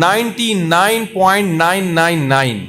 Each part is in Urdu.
99.999,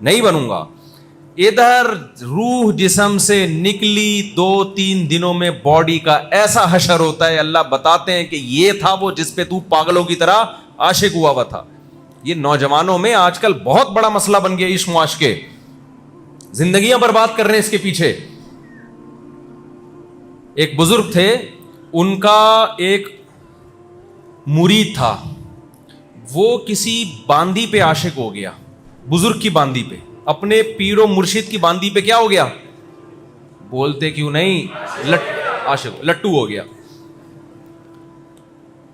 نہیں بنوں گا. ادھر روح جسم سے نکلی 2-3 دنوں میں باڈی کا ایسا حشر ہوتا ہے. اللہ بتاتے ہیں کہ یہ تھا وہ جس پہ تو پاگلوں کی طرح عاشق ہوا تھا. یہ نوجوانوں میں آج کل بہت بڑا مسئلہ بن گیا, عشق معاشقے, زندگیاں برباد کر رہے ہیں اس کے پیچھے. ایک بزرگ تھے, ان کا ایک مرید تھا, وہ کسی باندی پہ عاشق ہو گیا, بزرگ کی باندی پہ, اپنے پیر و مرشد کی باندی پہ کیا ہو گیا, بولتے کیوں نہیں, عاشق, لٹو ہو گیا.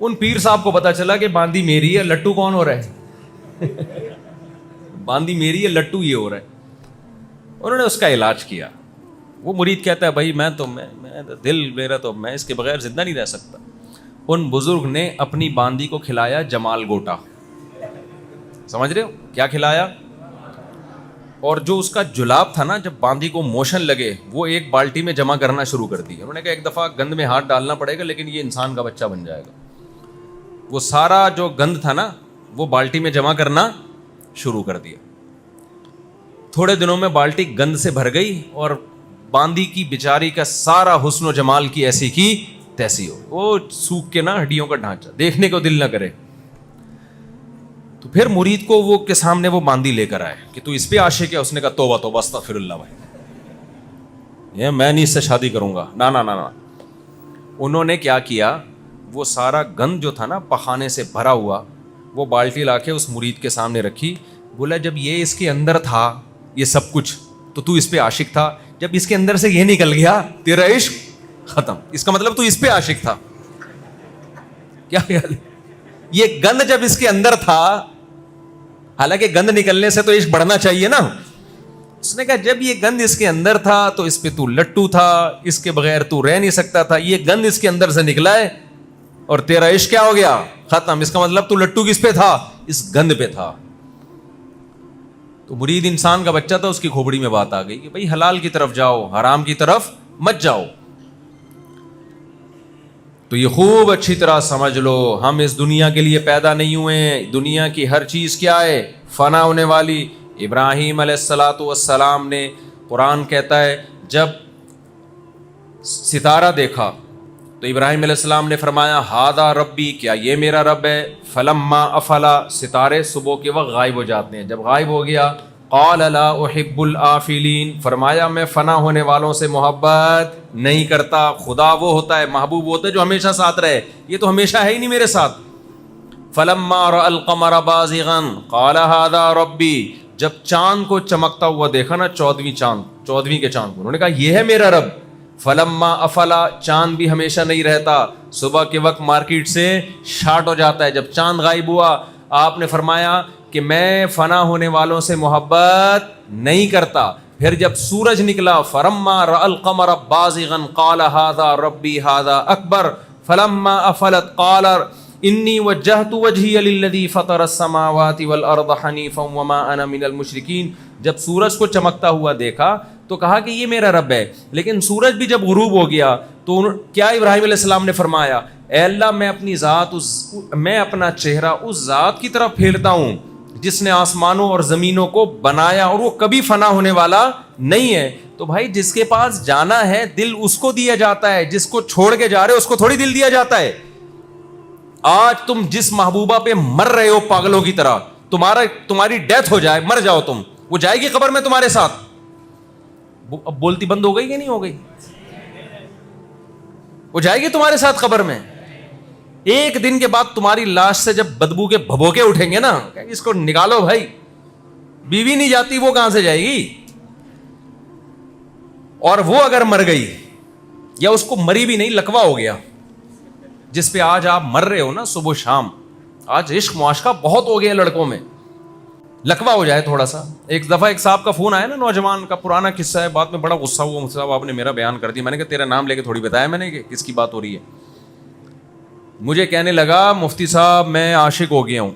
ان پیر صاحب کو پتا چلا کہ باندی میری ہے, لٹو کون ہو رہا ہے باندی میری ہے, لٹو یہ ہو رہا ہے. انہوں نے اس کا علاج کیا. وہ مرید کہتا ہے بھائی میں دل میرا تو میں اس کے بغیر زندہ نہیں رہ سکتا. ان بزرگ نے اپنی باندی کو کھلایا جمال گوٹا, سمجھ رہے ہو کیا کھلایا, اور جو اس کا جلاب تھا نا, جب باندی کو موشن لگے وہ ایک بالٹی میں جمع کرنا شروع کر دی. انہوں نے کہا ایک دفعہ گند میں ہاتھ ڈالنا پڑے گا لیکن یہ انسان کا بچہ بن جائے گا. وہ سارا جو گند تھا نا وہ بالٹی میں جمع کرنا شروع کر دیا. تھوڑے دنوں میں بالٹی گند سے بھر گئی اور باندی کی بیچاری کا سارا حسن و جمال کی ایسی کی تیسی ہو, وہ سوکھ کے نا ہڈیوں کا ڈھانچہ, دیکھنے کو دل نہ کرے. تو پھر مرید کو وہ کے سامنے وہ باندی لے کر آئے کہ تو اس پہ عاشق ہے. اس نے کہا توبہ توبہ استغفر اللہ بھائی, یہ میں نہیں اس سے شادی کروں گا, نا نا نا نا. انہوں نے کیا کیا, وہ سارا گند جو تھا نا پخانے سے بھرا ہوا, وہ بالٹی لا کے اس مرید کے سامنے رکھی. بولا جب یہ اس کے اندر تھا یہ سب کچھ تو اس پہ عاشق تھا, جب اس کے اندر سے یہ نکل گیا تیرا عشق ختم. اس کا مطلب تو اس پہ عاشق تھا. کیا خیال ہے, یہ گند جب اس کے اندر تھا, حالانکہ گند نکلنے سے تو عشق بڑھنا چاہیے نا. اس نے کہا جب یہ گند اس کے اندر تھا تو اس پہ تو لٹو تھا, اس کے بغیر تو رہ نہیں سکتا تھا. یہ گند اس کے اندر سے نکلا ہے اور تیرا عشق کیا ہو گیا, ختم. اس کا مطلب تو لٹو کس پہ تھا, اس گند پہ تھا. تو مرید انسان کا بچہ تھا, اس کی کھوپڑی میں بات آ گئی کہ بھائی حلال کی طرف جاؤ, حرام کی طرف مت جاؤ. تو یہ خوب اچھی طرح سمجھ لو, ہم اس دنیا کے لیے پیدا نہیں ہوئے. دنیا کی ہر چیز کیا ہے, فنا ہونے والی. ابراہیم علیہ الصلاۃ والسلام نے, قرآن کہتا ہے جب ستارہ دیکھا تو ابراہیم علیہ السلام نے فرمایا ہاذا ربی, کیا یہ میرا رب ہے. فلما افلا, ستارے صبح کے وقت غائب ہو جاتے ہیں, جب غائب ہو گیا قال لا احب الآفلین, فرمایا میں فنا ہونے والوں سے محبت نہیں کرتا. خدا وہ ہوتا ہے, محبوب ہوتا ہے جو ہمیشہ ساتھ رہے, یہ تو ہمیشہ ہے ہی نہیں میرے ساتھ. فلما رأى القمر بازغا قال هذا ربی, جب چاند کو چمکتا ہوا دیکھا نا, 14ویں کے چاند کو, انہوں نے کہا یہ ہے میرا رب. فلما افلا, چاند بھی ہمیشہ نہیں رہتا, صبح کے وقت مارکیٹ سے شارٹ ہو جاتا ہے. جب چاند غائب ہوا آپ نے فرمایا کہ میں فنا ہونے والوں سے محبت نہیں کرتا. پھر جب سورج نکلا فلما رأى القمر بازغا قال هذا ربی هذا اکبر. فلما افلت قال انی وجہت وجہی للذی فطر السماوات والارض حنیفا وما انا من المشرکین. جب سورج کو چمکتا ہوا دیکھا تو کہا کہ یہ میرا رب ہے. لیکن سورج بھی جب غروب ہو گیا تو کیا ابراہیم علیہ السلام نے فرمایا, اے اللہ میں اپنا چہرہ اس ذات کی طرف پھیرتا ہوں جس نے آسمانوں اور زمینوں کو بنایا اور وہ کبھی فنا ہونے والا نہیں ہے. تو بھائی جس کے پاس جانا ہے دل اس کو دیا جاتا ہے, جس کو چھوڑ کے جا رہے اس کو تھوڑی دل دیا جاتا ہے. آج تم جس محبوبہ پہ مر رہے ہو پاگلوں کی طرح, تمہاری ڈیتھ ہو جائے, مر جاؤ تم, وہ جائے گی قبر میں تمہارے ساتھ. اب بولتی بند ہو گئی کہ نہیں ہو گئی, وہ جائے گی تمہارے ساتھ قبر میں. ایک دن کے بعد تمہاری لاش سے جب بدبو کے بھبوکے اٹھیں گے نا, اس کو نکالو بھائی, بیوی نہیں جاتی وہ کہاں سے جائے گی. اور وہ اگر مر گئی یا اس کو مری بھی نہیں, لکوا ہو گیا, جس پہ آج آپ مر رہے ہو نا صبح شام, آج عشق معاشقہ بہت ہو گیا لڑکوں میں, لکوا ہو جائے تھوڑا سا. ایک دفعہ ایک صاحب کا فون آیا نا, نوجوان کا, پرانا قصہ ہے, بعد میں بڑا غصہ ہوا مجھ سے, آپ نے میرا بیان کر دیا. میں نے کہا تیرا نام لے کے تھوڑی بتایا میں نے کہ کس کی بات ہو رہی ہے. مجھے کہنے لگا مفتی صاحب میں عاشق ہو گیا ہوں,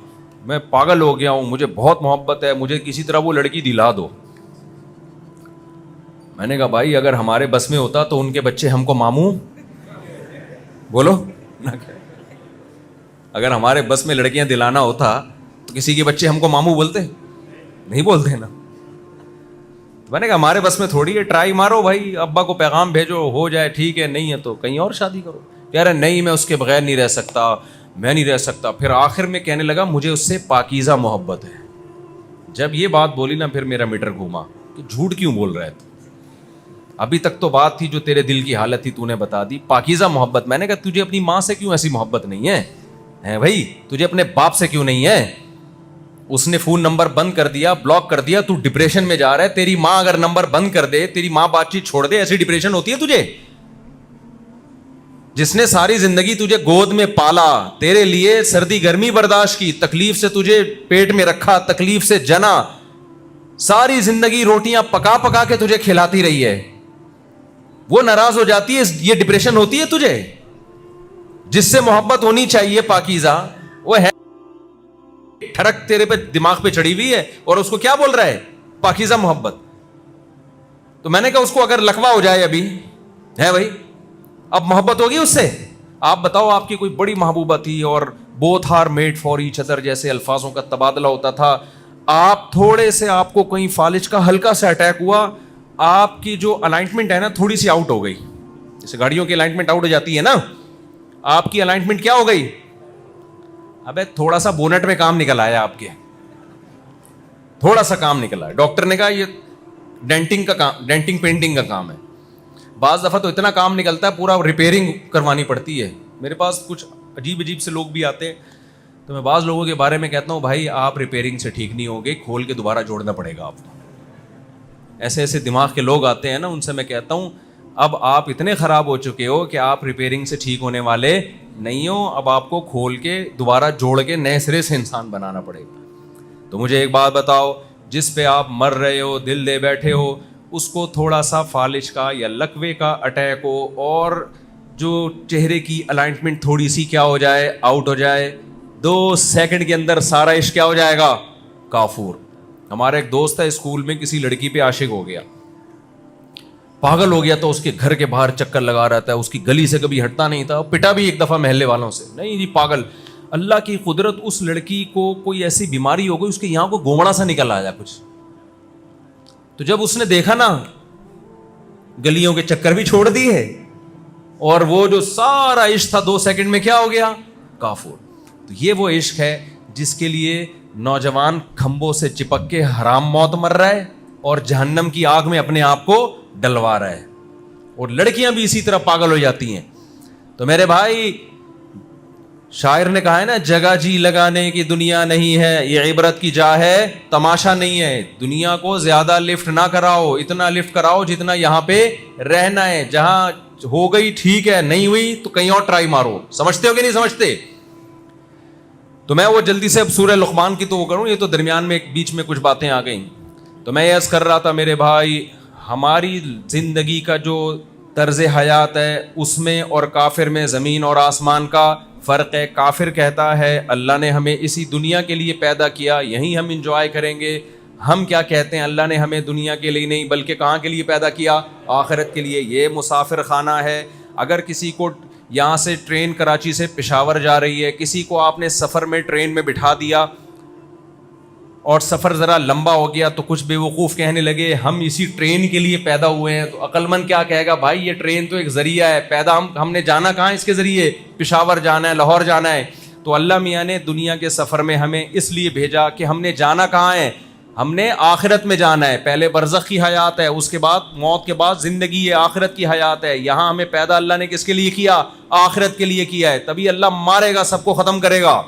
میں پاگل ہو گیا ہوں, مجھے بہت محبت ہے, مجھے کسی طرح وہ لڑکی دلا دو. میں نے کہا بھائی اگر ہمارے بس میں ہوتا تو ان کے بچے ہم کو ماموں بولو, اگر ہمارے بس میں لڑکیاں دلانا ہوتا تو کسی کے بچے ہم کو ماموں بولتے نہیں, بولتے نا. میں نے کہا ہمارے بس میں تھوڑی ہے, ٹرائی مارو بھائی, ابا کو پیغام بھیجو, ہو جائے ٹھیک ہے, نہیں ہے تو کہیں اور شادی کرو. کہہ رہے نہیں میں اس کے بغیر نہیں رہ سکتا, میں نہیں رہ سکتا. پھر آخر میں کہنے لگا مجھے اس سے پاکیزہ محبت ہے. جب یہ بات بولی نا پھر میرا میٹر گھوما کہ جھوٹ کیوں بول رہا ہے تو, ابھی تک تو بات تھی جو تیرے دل کی حالت تھی تو نے بتا دی, پاکیزہ محبت. میں نے کہا تجھے اپنی ماں سے کیوں ایسی محبت نہیں ہے بھائی, تجھے اپنے باپ سے کیوں نہیں ہے؟ اس نے فون نمبر بند کر دیا, بلاک کر دیا, تو ڈپریشن میں جا رہا ہے. تیری ماں اگر نمبر بند کر دے, تیری ماں بات چیت چھوڑ دے, ایسی ڈپریشن ہوتی ہے تجھے؟ جس نے ساری زندگی تجھے گود میں پالا, تیرے لیے سردی گرمی برداشت کی, تکلیف سے تجھے پیٹ میں رکھا, تکلیف سے جنا, ساری زندگی روٹیاں پکا پکا کے تجھے کھلاتی رہی ہے, وہ ناراض ہو جاتی ہے, یہ ڈپریشن ہوتی ہے تجھے؟ جس سے محبت ہونی چاہیے پاکیزہ, وہ ہے ٹھڑک تیرے پہ دماغ پہ چڑھی ہوئی ہے اور اس کو کیا بول رہا ہے پاکیزہ محبت. تو میں نے کہا اس کو اگر لقوہ ہو جائے ابھی ہے بھائی, اب محبت ہوگی اس سے؟ آپ بتاؤ, آپ کی کوئی بڑی محبوبہ تھی اور both are made for each other جیسے الفاظوں کا تبادلہ ہوتا تھا, آپ تھوڑے سے, آپ کو کہیں فالج کا ہلکا سا اٹیک ہوا, آپ کی جو الائنمنٹ ہے نا تھوڑی سی آؤٹ ہو گئی, جیسے گاڑیوں کی الائنمنٹ آؤٹ ہو جاتی ہے نا, آپ کی الائنمنٹ کیا ہو گئی؟ ابے تھوڑا سا بونٹ میں کام نکل آیا, آپ کے تھوڑا سا کام نکل آیا. ڈاکٹر نے کہا یہ ڈینٹنگ کا کام, ڈینٹنگ پینٹنگ کا کام ہے. بعض دفعہ تو اتنا کام نکلتا ہے پورا ریپیئرنگ کروانی پڑتی ہے. میرے پاس کچھ عجیب عجیب سے لوگ بھی آتے ہیں, تو میں بعض لوگوں کے بارے میں کہتا ہوں بھائی آپ ریپیئرنگ سے ٹھیک نہیں ہوگے, کھول کے دوبارہ جوڑنا پڑے گا آپ کو. ایسے ایسے دماغ کے لوگ آتے ہیں نا, ان سے میں کہتا ہوں اب آپ اتنے خراب ہو چکے ہو کہ آپ ریپیئرنگ سے ٹھیک ہونے والے نہیں ہو, اب آپ کو کھول کے دوبارہ جوڑ کے نئے سرے سے انسان بنانا پڑے گا. تو مجھے ایک بات بتاؤ, جس پہ آپ مر رہے ہو, دل دے بیٹھے ہو, اس کو تھوڑا سا فالج کا یا لقوے کا اٹیک ہو اور جو چہرے کی الائنمنٹ تھوڑی سی کیا ہو جائے, آؤٹ ہو جائے, 2 سیکنڈ کے اندر سارا عشق کیا ہو جائے گا, کافور. ہمارا ایک دوست ہے اسکول میں کسی لڑکی پہ عاشق ہو گیا, پاگل ہو گیا, تو اس کے گھر کے باہر چکر لگا رہتا ہے, اس کی گلی سے کبھی ہٹتا نہیں تھا, پٹا بھی ایک دفعہ محلے والوں سے, نہیں جی پاگل. اللہ کی قدرت, اس لڑکی کو کوئی ایسی بیماری ہو گئی, اس کے یہاں کو گومڑا سا نکل آیا کچھ. تو جب اس نے دیکھا نا گلیوں کے چکر بھی چھوڑ دیے اور وہ جو سارا عشق تھا 2 سیکنڈ میں کیا ہو گیا, کافور. تو یہ وہ عشق ہے جس کے لیے نوجوان کھمبوں سے چپک کے حرام موت مر رہا ہے اور جہنم کی آگ میں اپنے آپ کو ڈلوا رہا ہے, اور لڑکیاں بھی اسی طرح پاگل ہو جاتی ہیں. تو میرے بھائی, شاعر نے کہا ہے نا, جگہ جی لگانے کی دنیا نہیں ہے, یہ عبرت کی جا ہے, تماشا نہیں ہے. دنیا کو زیادہ لفٹ نہ کراؤ, اتنا لفٹ کراؤ جتنا یہاں پہ رہنا ہے. جہاں ہو گئی ٹھیک ہے, نہیں ہوئی تو کہیں اور ٹرائی مارو. سمجھتے ہو کہ نہیں سمجھتے؟ تو میں وہ جلدی سے اب سورہ لقمان کی تو وہ کروں, یہ تو درمیان میں بیچ میں کچھ باتیں آ گئیں. تو میں یہ عرض کر رہا تھا میرے بھائی, ہماری زندگی کا جو طرز حیات ہے اس میں اور کافر میں زمین اور آسمان کا فرق ہے. کافر کہتا ہے اللہ نے ہمیں اسی دنیا کے لیے پیدا کیا, یہیں ہم انجوائے کریں گے. ہم کیا کہتے ہیں, اللہ نے ہمیں دنیا کے لیے نہیں بلکہ کہاں کے لیے پیدا کیا, آخرت کے لیے. یہ مسافر خانہ ہے. اگر کسی کو یہاں سے ٹرین کراچی سے پشاور جا رہی ہے, کسی کو آپ نے سفر میں ٹرین میں بٹھا دیا اور سفر ذرا لمبا ہو گیا, تو کچھ بے وقوف کہنے لگے ہم اسی ٹرین کے لیے پیدا ہوئے ہیں. تو عقل مند کیا کہے گا, بھائی یہ ٹرین تو ایک ذریعہ ہے, پیدا ہم نے جانا کہاں اس کے ذریعے, پشاور جانا ہے, لاہور جانا ہے. تو اللہ میاں نے دنیا کے سفر میں ہمیں اس لیے بھیجا کہ ہم نے جانا کہاں ہے, ہم نے آخرت میں جانا ہے. پہلے برزخ کی حیات ہے, اس کے بعد موت کے بعد زندگی ہے, آخرت کی حیات ہے. یہاں ہمیں پیدا اللہ نے کس کے لیے کیا, آخرت کے لیے کیا ہے. تبھی اللہ مارے گا, سب کو ختم کرے گا.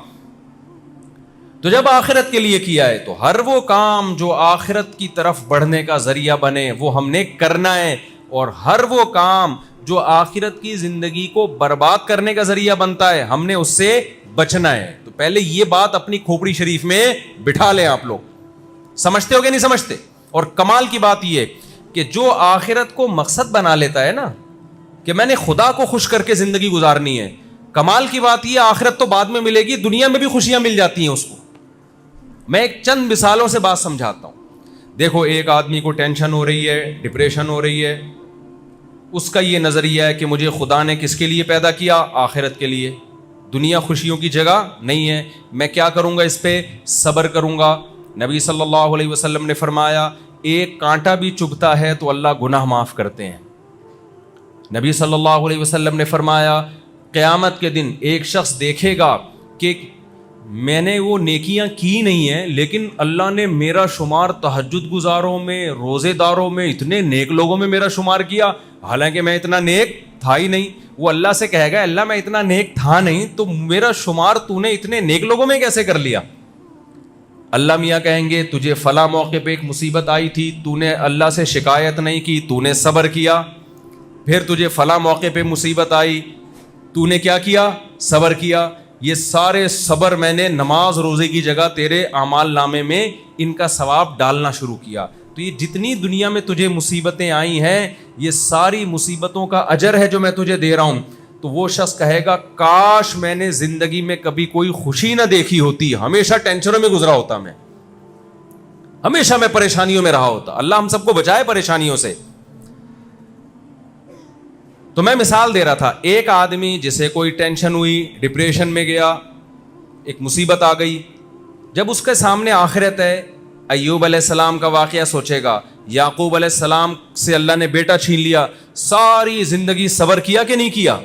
تو جب آخرت کے لیے کیا ہے تو ہر وہ کام جو آخرت کی طرف بڑھنے کا ذریعہ بنے وہ ہم نے کرنا ہے, اور ہر وہ کام جو آخرت کی زندگی کو برباد کرنے کا ذریعہ بنتا ہے ہم نے اس سے بچنا ہے. تو پہلے یہ بات اپنی کھوپڑی شریف میں بٹھا لیں آپ لوگ. سمجھتے ہو کہ نہیں سمجھتے؟ اور کمال کی بات یہ کہ جو آخرت کو مقصد بنا لیتا ہے نا کہ میں نے خدا کو خوش کر کے زندگی گزارنی ہے, کمال کی بات یہ, آخرت تو بعد میں ملے گی, دنیا میں بھی خوشیاں مل جاتی ہیں اس کو. میں ایک چند مثالوں سے بات سمجھاتا ہوں. دیکھو, ایک آدمی کو ٹینشن ہو رہی ہے, ڈپریشن ہو رہی ہے, اس کا یہ نظریہ ہے کہ مجھے خدا نے کس کے لیے پیدا کیا, آخرت کے لیے. دنیا خوشیوں کی جگہ نہیں ہے, میں کیا کروں گا, اس پہ صبر کروں گا. نبی صلی اللہ علیہ وسلم نے فرمایا ایک کانٹا بھی چبھتا ہے تو اللہ گناہ معاف کرتے ہیں. نبی صلی اللہ علیہ وسلم نے فرمایا قیامت کے دن ایک شخص دیکھے گا کہ میں نے وہ نیکیاں کی نہیں ہیں لیکن اللہ نے میرا شمار تہجد گزاروں میں, روزے داروں میں, اتنے نیک لوگوں میں میرا شمار کیا, حالانکہ میں اتنا نیک تھا ہی نہیں. وہ اللہ سے کہے گا اللہ میں اتنا نیک تھا نہیں تو میرا شمار تو نے اتنے نیک لوگوں میں کیسے کر لیا؟ اللہ میاں کہیں گے تجھے فلاں موقع پہ ایک مصیبت آئی تھی, تو نے اللہ سے شکایت نہیں کی, تو نے صبر کیا. پھر تجھے فلاں موقع پہ مصیبت آئی, تو نے کیا کیا؟ صبر کیا. یہ سارے صبر میں نے نماز روزے کی جگہ تیرے اعمال نامے میں ان کا ثواب ڈالنا شروع کیا. تو یہ جتنی دنیا میں تجھے مصیبتیں آئی ہیں یہ ساری مصیبتوں کا اجر ہے جو میں تجھے دے رہا ہوں. تو وہ شخص کہے گا کاش میں نے زندگی میں کبھی کوئی خوشی نہ دیکھی ہوتی, ہمیشہ ٹینشنوں میں گزرا ہوتا, میں ہمیشہ میں پریشانیوں میں رہا ہوتا. اللہ ہم سب کو بچائے پریشانیوں سے. تو میں مثال دے رہا تھا, ایک آدمی جسے کوئی ٹینشن ہوئی, ڈپریشن میں گیا, ایک مصیبت آ گئی, جب اس کے سامنے آخرت ہے, ایوب علیہ السلام کا واقعہ سوچے گا, یعقوب علیہ السلام سے اللہ نے بیٹا چھین لیا, ساری زندگی صبر کیا کہ نہیں کیا؟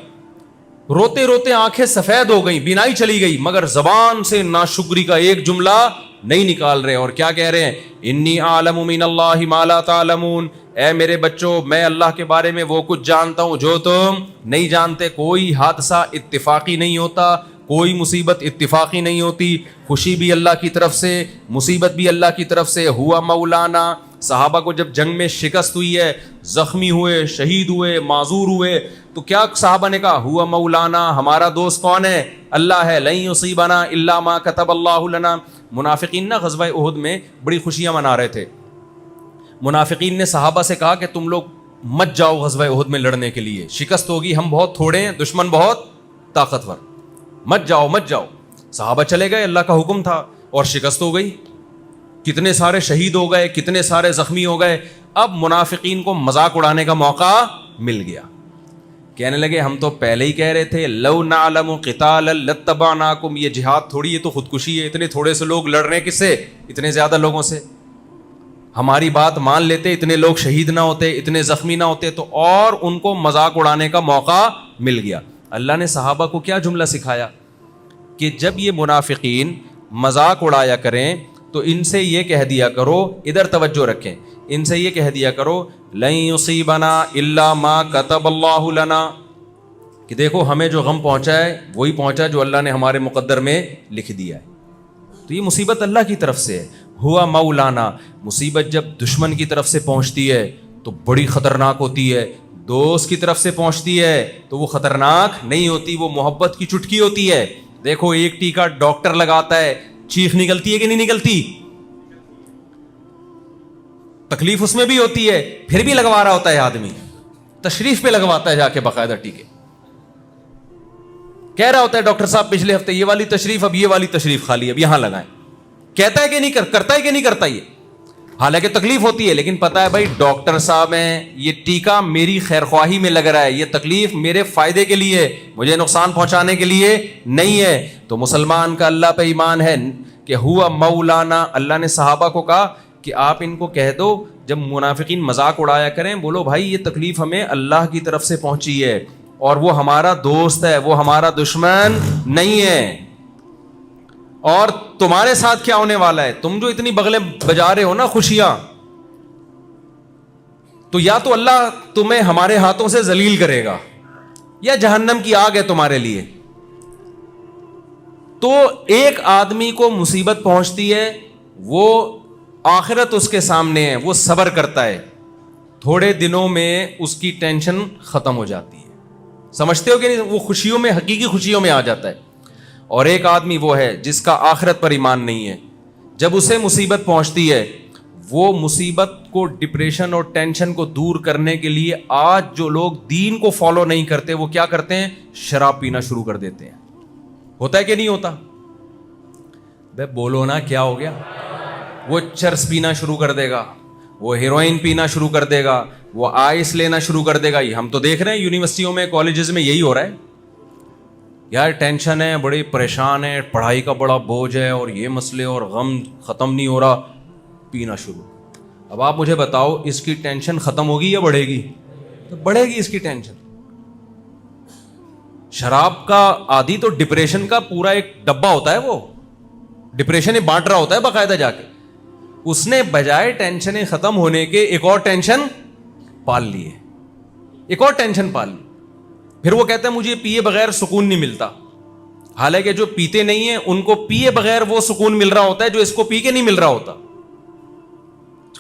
روتے روتے آنکھیں سفید ہو گئیں, بینائی چلی گئی, مگر زبان سے ناشکری کا ایک جملہ نہیں نکال رہے. اور کیا کہہ رہے ہیں؟ انی اعلم من اللہ ما لا تعلمون, اے میرے بچوں میں اللہ کے بارے میں وہ کچھ جانتا ہوں جو تم نہیں جانتے. کوئی حادثہ اتفاقی نہیں ہوتا, کوئی مصیبت اتفاقی نہیں ہوتی, خوشی بھی اللہ کی طرف سے, مصیبت بھی اللہ کی طرف سے. ہوا مولانا, صحابہ کو جب جنگ میں شکست ہوئی ہے, زخمی ہوئے, شہید ہوئے, معذور ہوئے, تو کیا صحابہ نے کہا؟ ہوا مولانا, ہمارا دوست کون ہے؟ اللہ ہے. لن یصیبنا الا ما کتب اللہ لنا. منافقین نا غزوہ احد میں بڑی خوشیاں منا رہے تھے. منافقین نے صحابہ سے کہا کہ تم لوگ مت جاؤ غزوہ احد میں لڑنے کے لیے, شکست ہوگی, ہم بہت تھوڑے ہیں, دشمن بہت طاقتور, مت جاؤ مت جاؤ. صحابہ چلے گئے, اللہ کا حکم تھا, اور شکست ہو گئی, کتنے سارے شہید ہو گئے, کتنے سارے زخمی ہو گئے. اب منافقین کو مذاق اڑانے کا موقع مل گیا. کہنے لگے ہم تو پہلے ہی کہہ رہے تھے لو نعلم قتالا لاتبعناکم, یہ جہاد تھوڑی, یہ تو خودکشی ہے, اتنے تھوڑے سے لوگ لڑ رہے ہیں, کس سے؟ اتنے زیادہ لوگوں سے. ہماری بات مان لیتے, اتنے لوگ شہید نہ ہوتے, اتنے زخمی نہ ہوتے. تو اور ان کو مذاق اڑانے کا موقع مل گیا. اللہ نے صحابہ کو کیا جملہ سکھایا کہ جب یہ منافقین مذاق اڑایا کریں تو ان سے یہ کہہ دیا کرو, ادھر توجہ رکھیں, ان سے یہ کہہ دیا کرو لن یصیبنا الا ما کتب اللہ لنا, کہ دیکھو ہمیں جو غم پہنچا ہے وہی پہنچا جو اللہ نے ہمارے مقدر میں لکھ دیا ہے. تو یہ مصیبت اللہ کی طرف سے ہے. ہوا مولانا, مصیبت جب دشمن کی طرف سے پہنچتی ہے تو بڑی خطرناک ہوتی ہے, دوست کی طرف سے پہنچتی ہے تو وہ خطرناک نہیں ہوتی, وہ محبت کی چٹکی ہوتی ہے. دیکھو ایک ٹیکا ڈاکٹر لگاتا ہے, چیخ نکلتی ہے کہ نہیں نکلتی؟ تکلیف اس میں بھی ہوتی ہے, پھر بھی لگوا رہا ہوتا ہے آدمی, تشریف پہ لگواتا ہے جا کے باقاعدہ ٹیکے. کہہ رہا ہوتا ہے ڈاکٹر صاحب پچھلے ہفتے یہ والی تشریف, اب یہ والی تشریف خالی, اب یہاں لگائیں. کہتا ہے کہ نہیں کرتا ہے کہ نہیں کرتا, یہ حالانکہ تکلیف ہوتی ہے, لیکن پتا ہے بھائی ڈاکٹر صاحب ہیں, یہ ٹیکا میری خیر خواہی میں لگ رہا ہے, یہ تکلیف میرے فائدے کے لیے, مجھے نقصان پہنچانے کے لیے نہیں ہے. تو مسلمان کا اللہ پہ ایمان ہے کہ ہوا مولانا. اللہ نے صحابہ کو کہا کہ آپ ان کو کہہ دو جب منافقین مذاق اڑایا کریں, بولو بھائی یہ تکلیف ہمیں اللہ کی طرف سے پہنچی ہے اور وہ ہمارا دوست ہے, وہ ہمارا دشمن نہیں ہے. اور تمہارے ساتھ کیا ہونے والا ہے, تم جو اتنی بغلیں بجا رہے ہو نا خوشیاں, تو یا تو اللہ تمہیں ہمارے ہاتھوں سے ذلیل کرے گا یا جہنم کی آگ ہے تمہارے لیے. تو ایک آدمی کو مصیبت پہنچتی ہے, وہ آخرت اس کے سامنے ہے, وہ صبر کرتا ہے, تھوڑے دنوں میں اس کی ٹینشن ختم ہو جاتی ہے. سمجھتے ہو کہ نہیں؟ وہ خوشیوں میں, حقیقی خوشیوں میں آ جاتا ہے. اور ایک آدمی وہ ہے جس کا آخرت پر ایمان نہیں ہے, جب اسے مصیبت پہنچتی ہے, وہ مصیبت کو, ڈپریشن اور ٹینشن کو دور کرنے کے لیے آج جو لوگ دین کو فالو نہیں کرتے وہ کیا کرتے ہیں؟ شراب پینا شروع کر دیتے ہیں. ہوتا ہے کہ نہیں ہوتا؟ بے بولو نا کیا ہو گیا؟ وہ چرس پینا شروع کر دے گا, وہ ہیروئن پینا شروع کر دے گا, وہ آئس لینا شروع کر دے گا. یہ ہم تو دیکھ رہے ہیں یونیورسٹیوں میں, کالجز میں یہی ہو رہا ہے. یار ٹینشن ہے, بڑی پریشان ہے, پڑھائی کا بڑا بوجھ ہے, اور یہ مسئلے اور غم ختم نہیں ہو رہا, پینا شروع. اب آپ مجھے بتاؤ اس کی ٹینشن ختم ہوگی یا بڑھے گی؟ تو بڑھے گی اس کی ٹینشن. شراب کا عادی تو ڈپریشن کا پورا ایک ڈبہ ہوتا ہے, وہ ڈپریشن بانٹ رہا ہوتا ہے باقاعدہ جا کے. اس نے بجائے ٹینشنیں ختم ہونے کے ایک اور ٹینشن پال لی ہے, ایک اور ٹینشن پال لی. پھر وہ کہتا ہے مجھے پیے بغیر سکون نہیں ملتا, حالانکہ جو پیتے نہیں ہیں ان کو پیے بغیر وہ سکون مل رہا ہوتا ہے جو اس کو پی کے نہیں مل رہا ہوتا.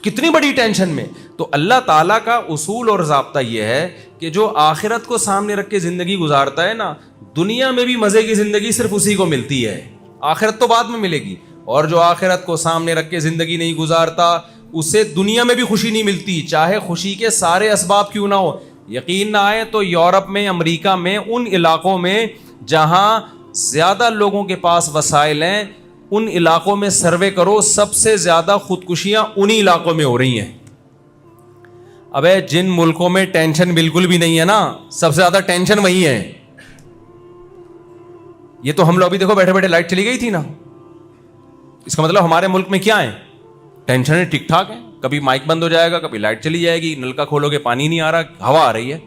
کتنی بڑی ٹینشن میں. تو اللہ تعالیٰ کا اصول اور ضابطہ یہ ہے کہ جو آخرت کو سامنے رکھ کے زندگی گزارتا ہے نا, دنیا میں بھی مزے کی زندگی صرف اسی کو ملتی ہے, آخرت تو بعد میں ملے گی. اور جو آخرت کو سامنے رکھ کے زندگی نہیں گزارتا اسے دنیا میں بھی خوشی نہیں ملتی, چاہے خوشی کے سارے اسباب کیوں نہ ہو. یقین نہ آئے تو یورپ میں, امریکہ میں, ان علاقوں میں جہاں زیادہ لوگوں کے پاس وسائل ہیں, ان علاقوں میں سروے کرو, سب سے زیادہ خودکشیاں انہی علاقوں میں ہو رہی ہیں. ابے جن ملکوں میں ٹینشن بالکل بھی نہیں ہے نا, سب سے زیادہ ٹینشن وہی ہے. یہ تو ہم لوگ بھی دیکھو بیٹھے بیٹھے لائٹ چلی گئی تھی نا, اس کا مطلب ہمارے ملک میں کیا ہے, ٹینشنیں ٹھیک ٹھاک ہیں. کبھی مائک بند ہو جائے گا, کبھی لائٹ چلی جائے گی, نل کا کھولو گے پانی نہیں آ رہا, ہوا آ رہی ہے,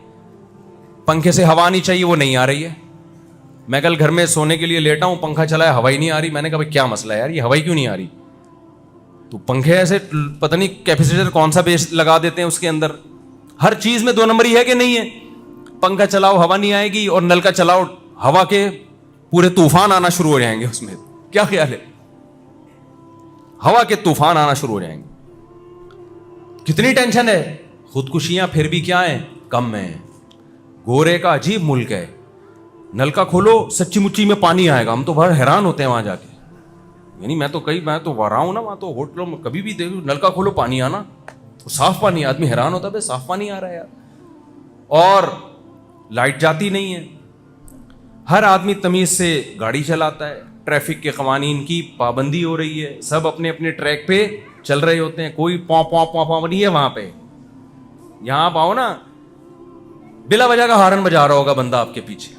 پنکھے سے ہوا آنی چاہیے وہ نہیں آ رہی ہے. میں کل گھر میں سونے کے لیے لیٹا ہوں, پنکھا چلا ہے, ہوا ہی نہیں آ رہی. میں نے کہا بھائی کیا مسئلہ ہے یار, یہ ہوا ہی کیوں نہیں آ رہی؟ تو پنکھے ایسے پتہ نہیں کیپیسیٹر کون سا بیس لگا دیتے ہیں اس کے اندر. ہر چیز میں دو نمبری ہے کہ نہیں ہے؟ پنکھا چلاؤ ہوا نہیں آئے گی, اور نل کا چلاؤ ہوا کے پورے طوفان آنا شروع ہو جائیں گے اس میں. کیا خیال ہے؟ ہوا کے طوفان آنا شروع ہو جائیں گے. کتنی ٹینشن ہے. خودکشیاں پھر بھی کیا ہیں, کم ہیں. گورے کا عجیب ملک ہے, نل کا کھولو سچی مچی میں پانی آئے گا. ہم تو بڑا حیران ہوتے ہیں وہاں جا کے, یعنی میں تو رہا ہوں نا وہاں, تو ہوٹلوں میں کبھی بھی دیکھو نل کا کھولو پانی آنا, صاف پانی, آدمی حیران ہوتا ہے صاف پانی آ رہا ہے یار. اور لائٹ جاتی نہیں ہے, ہر آدمی تمیز سے گاڑی چلاتا ہے, ٹریفک کے قوانین کی پابندی ہو رہی ہے, سب اپنے اپنے ٹریک پہ چل رہے ہوتے ہیں, کوئی پاؤں نہیں ہے وہاں پہ. یہاں آپ آؤ نا, بلا وجہ کا ہارن بجا رہا ہوگا بندہ آپ کے پیچھے,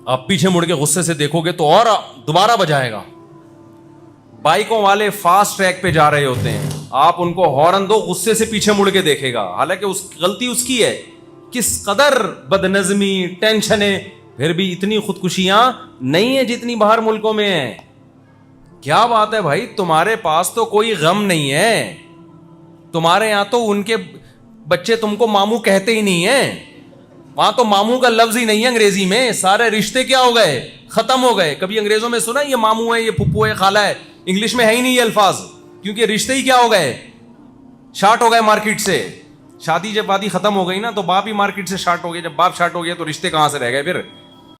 آپ پیچھے مڑ کے غصے سے دیکھو گے تو اور دوبارہ بجائے گا. بائکوں والے فاسٹ ٹریک پہ جا رہے ہوتے ہیں, آپ ان کو ہارن دو, غصے سے پیچھے مڑ کے دیکھے گا, حالانکہ غلطی اس کی ہے. کس قدر بد نظمی, ٹینشنیں, پھر بھی اتنی خودکشیاں نہیں ہیں جتنی باہر ملکوں میں ہیں. کیا بات ہے بھائی, تمہارے پاس تو کوئی غم نہیں ہے. تمہارے یہاں تو ان کے بچے تم کو ماموں کہتے ہی نہیں ہیں, وہاں تو ماموں کا لفظ ہی نہیں ہے انگریزی میں. سارے رشتے کیا ہو گئے, ختم ہو گئے. کبھی انگریزوں میں سنا یہ ماموں ہے, یہ پھپھو ہے, خالہ ہے, انگلش میں ہے ہی نہیں یہ الفاظ, کیونکہ رشتے ہی کیا ہو گئے, شارٹ ہو گئے مارکیٹ سے. شادی جب وادی ختم ہو گئی نا تو باپ ہی مارکیٹ سے شارٹ ہو گئے. جب باپ شارٹ ہو گیا تو رشتے کہاں سے رہ گئے پھر.